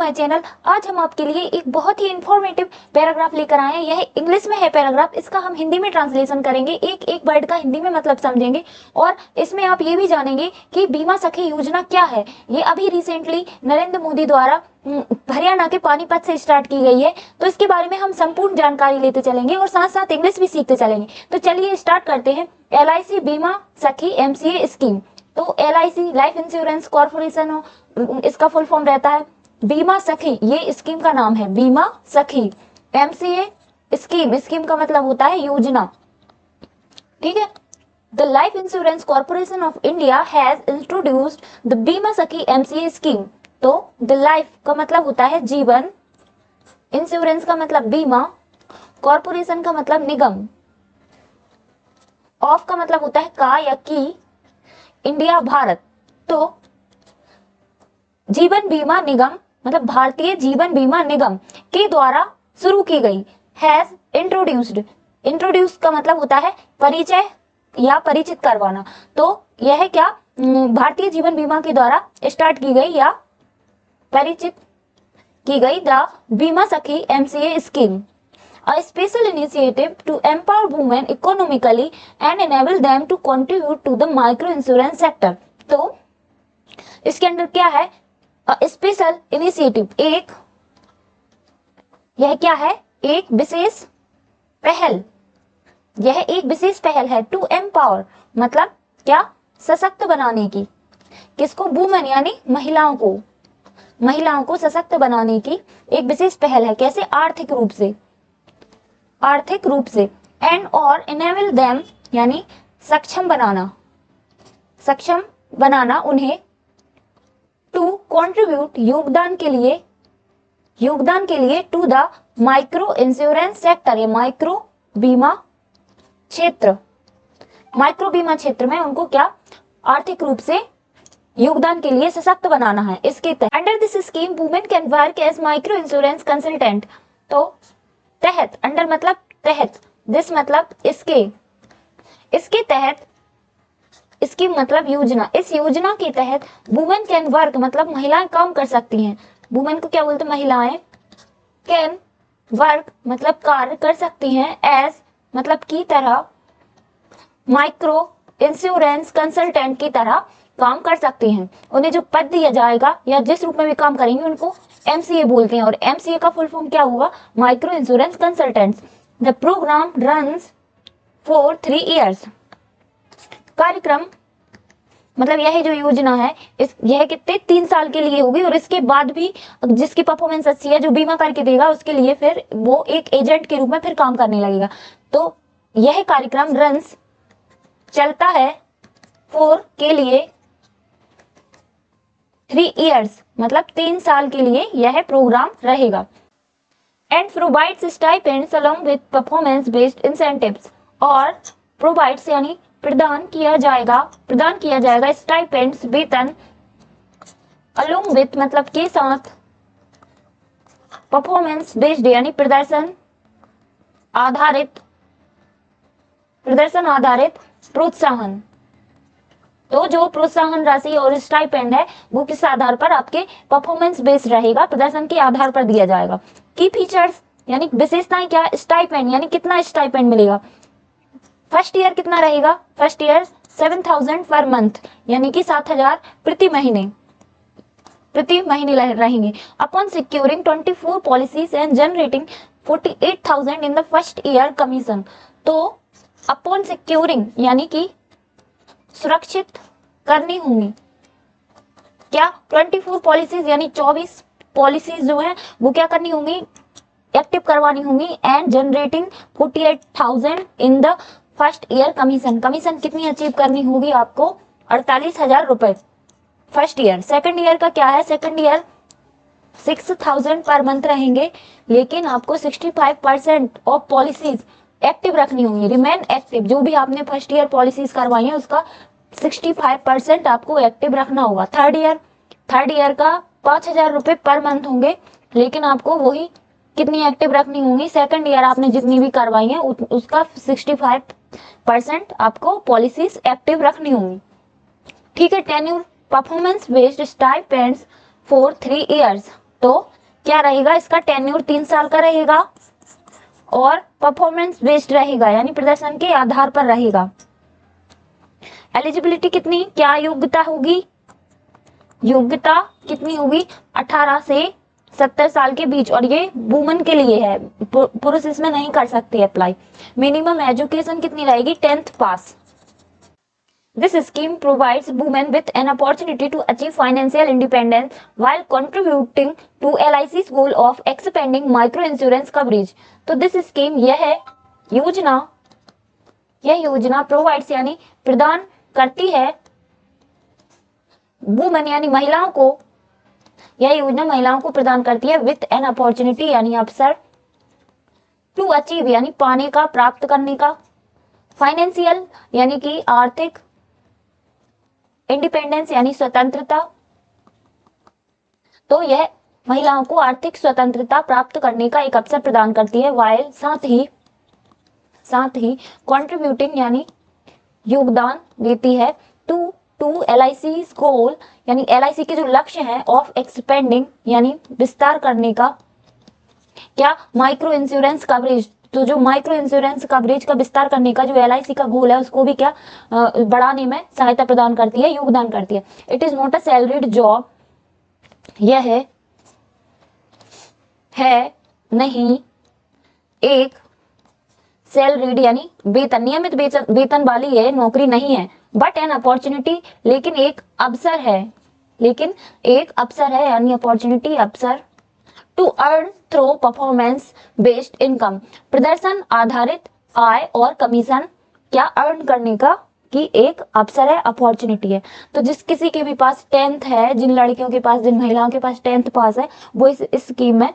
My channel. आज हम आपके लिए एक बहुत ही इंफॉर्मेटिव पैराग्राफ लेकर आए हैं। यह इंग्लिश में है पैराग्राफ, इसका हम हिंदी में ट्रांसलेशन करेंगे, एक एक वर्ड का हिंदी में मतलब समझेंगे और इसमें आप ये भी जानेंगे कि बीमा सखी योजना क्या है। ये अभी रिसेंटली नरेंद्र मोदी द्वारा हरियाणा के पानीपत से स्टार्ट की गई है, तो इसके बारे में हम संपूर्ण जानकारी लेते चलेंगे और साथ साथ इंग्लिश भी सीखते चलेंगे। तो चलिए स्टार्ट करते हैं। LIC बीमा सखी MCA स्कीम। तो LIC लाइफ इंश्योरेंस कॉर्पोरेशन इसका फुल फॉर्म रहता है। बीमा सखी ये स्कीम का नाम है, बीमा सखी। MCA स्कीम, स्कीम का मतलब होता है योजना, ठीक है। The life insurance corporation of India has introduced the बीमा सखी MCA स्कीम। तो द लाइफ का मतलब होता है जीवन, इंश्योरेंस का मतलब बीमा, कॉर्पोरेशन का मतलब निगम, ऑफ का मतलब होता है का या की, इंडिया भारत। तो जीवन बीमा निगम मतलब भारतीय जीवन बीमा निगम के द्वारा शुरू की गई। हैज इंट्रोड्यूस्ड, इंट्रोड्यूस का मतलब होता है परिचय या परिचित करवाना। तो यह क्या भारतीय जीवन बीमा के द्वारा स्टार्ट की गई या परिचित की गई द बीमा सखी MCA scheme, a special initiative to empower women economically and enable them to contribute to the micro insurance sector। तो इसके अंदर क्या है, स्पेशल इनिशिएटिव, एक यह क्या है, एक विशेष पहल, यह एक विशेष पहल है। टू एम्पावर मतलब क्या, सशक्त बनाने की, किसको, वुमेन यानी महिलाओं को, महिलाओं को सशक्त बनाने की एक विशेष पहल है। कैसे, आर्थिक रूप से, आर्थिक रूप से। एंड और इनेबल देम यानी सक्षम बनाना, सक्षम बनाना उन्हें, टू कंट्रीब्यूट योगदान के लिए, योगदान के लिए, to the micro insurance sector, ये माइक्रो बीमा क्षेत्र, माइक्रो बीमा क्षेत्र में उनको क्या, आर्थिक रूप से योगदान के लिए सशक्त बनाना है। इसके तहत under this scheme women can work as micro insurance consultant. तो तहत, अंडर मतलब तहत, दिस मतलब इसके, इसके तहत, इसकी मतलब योजना, इस योजना के तहत वुमेन कैन वर्क मतलब महिलाएं काम कर सकती हैं। वुमेन को क्या बोलते हैं, महिलाएं। कैन वर्क मतलब कार्य कर सकती हैं, एज मतलब की तरह, माइक्रो इंश्योरेंस कंसल्टेंट की तरह काम कर सकती हैं। उन्हें जो पद दिया जाएगा या जिस रूप में भी काम करेंगे उनको MCA बोलते हैं और MCA का फुल फॉर्म क्या हुआ, micro insurance consultants. The programme runs for 3 years। कार्यक्रम मतलब यह जो योजना है यह कितने 3 साल के लिए होगी और इसके बाद भी जिसकी परफॉर्मेंस अच्छी है, जो बीमा करके देगा उसके लिए फिर वो एक एजेंट के रूप में फिर काम करने लगेगा। तो यह कार्यक्रम रन्स चलता है, फॉर के लिए, 3 years मतलब 3 साल के लिए यह प्रोग्राम रहेगा। And provides stipends along with performance based incentives. और प्रोवाइड्स यानी प्रदान किया जाएगा स्टाइपेंड्स वेतन, अलोंग विद मतलब के साथ, परफॉर्मेंस बेस्ड यानी प्रदर्शन आधारित, प्रदर्शन आधारित प्रोत्साहन। तो जो प्रोत्साहन राशि और स्टाइपेंड है वो किस आधार पर, आपके परफॉर्मेंस बेस्ड रहेगा, प्रदर्शन के आधार पर दिया जाएगा। की फीचर्स यानी विशेषताएं क्या, स्टाइपेंड यानी कितना स्टाइपेंड मिलेगा। फर्स्ट ईयर कितना रहेगा, फर्स्ट ईयर 7,000 पर मंथ यानी कि 7,000 प्रति महीने, प्रति महीने रहेंगे। Upon securing 24 policies and generating 48,000 in the first year commission. तो अपॉन सिक्योरिंग यानी कि सुरक्षित करनी होंगी क्या, 24 पॉलिसीज यानी 24 पॉलिसीज जो है वो क्या करनी होंगी, एक्टिव करवानी होंगी। And generating 48,000 in the first year commission, commission कितनी अचीव करनी होगी आपको, 48,000 रुपए फर्स्ट ईयर। सेकंड ईयर का क्या है, सेकंड ईयर 6,000 पर मंथ रहेंगे, लेकिन आपको 65% ऑफ पॉलिसीज एक्टिव रखनी होंगी, रिमेन एक्टिव। जो भी आपने फर्स्ट ईयर पॉलिसीज करवाई है उसका 65% आपको एक्टिव रखना होगा। थर्ड ईयर का 5,000 रुपए पर मंथ होंगे, लेकिन आपको वही कितनी एक्टिव रखनी होंगी, सेकंड ईयर आपने जितनी भी करवाई है उसका 65% आपको पॉलिसीज एक्टिव रखनी होंगी, ठीक है। Tenure performance based stipends for 3 years। तो क्या रहेगा, इसका टेन्योर 3 साल का रहेगा और परफॉर्मेंस बेस्ड रहेगा, यानी प्रदर्शन के आधार पर रहेगा। एलिजिबिलिटी कितनी, क्या योग्यता होगी, योग्यता कितनी होगी, 18 से 70 साल के बीच, और ये वुमेन के लिए है, पुरुष इसमें नहीं कर सकते अप्लाई। मिनिमम एजुकेशन कितनी रहेगी, 10th pass. This scheme provides women with an opportunity to achieve financial independence while contributing to LIC's goal of expanding micro insurance coverage. तो this scheme यह योजना provides यानी प्रदान करती है वुमेन यानी महिलाओं को, यह योजना महिलाओं को प्रदान करती है विथ एन अपॉर्चुनिटी यानी अवसर, टू अचीव यानी पाने का, प्राप्त करने का, फाइनेंशियल यानी कि आर्थिक, इंडिपेंडेंस यानी स्वतंत्रता, तो यह महिलाओं को आर्थिक स्वतंत्रता प्राप्त करने का एक अवसर प्रदान करती है, वाइल साथ ही कंट्रीब्यूटिंग यानी योगदान देती है टू LIC's गोल यानी LIC के जो लक्ष्य है, ऑफ एक्सपेंडिंग यानी विस्तार करने का, क्या, माइक्रो इंश्योरेंस कवरेज, तो जो माइक्रो इंश्योरेंस कवरेज का विस्तार करने का जो LIC का गोल है उसको भी क्या बढ़ाने में सहायता प्रदान करती है, योगदान करती है। It is not a salaried job, यह है नहीं एक सैलरीड यानी वेतन, नियमित वेतन वाली है, नौकरी नहीं है, बट एन अपॉर्चुनिटी, लेकिन एक अवसर है यानी अपॉर्चुनिटी, अवसर, to earn through performance based income, प्रदर्शन आधारित आय और कमीशन क्या अर्न करने का की एक अवसर है, अपॉर्चुनिटी है। तो जिस किसी के भी पास 10th है, जिन लड़कियों के पास, जिन महिलाओं के पास 10th पास है, वो इस स्कीम में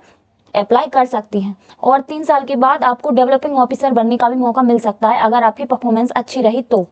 अप्लाई कर सकती हैं, और 3 साल के बाद आपको डेवलपिंग ऑफिसर बनने का भी मौका मिल सकता है अगर आपकी परफॉर्मेंस अच्छी रही तो।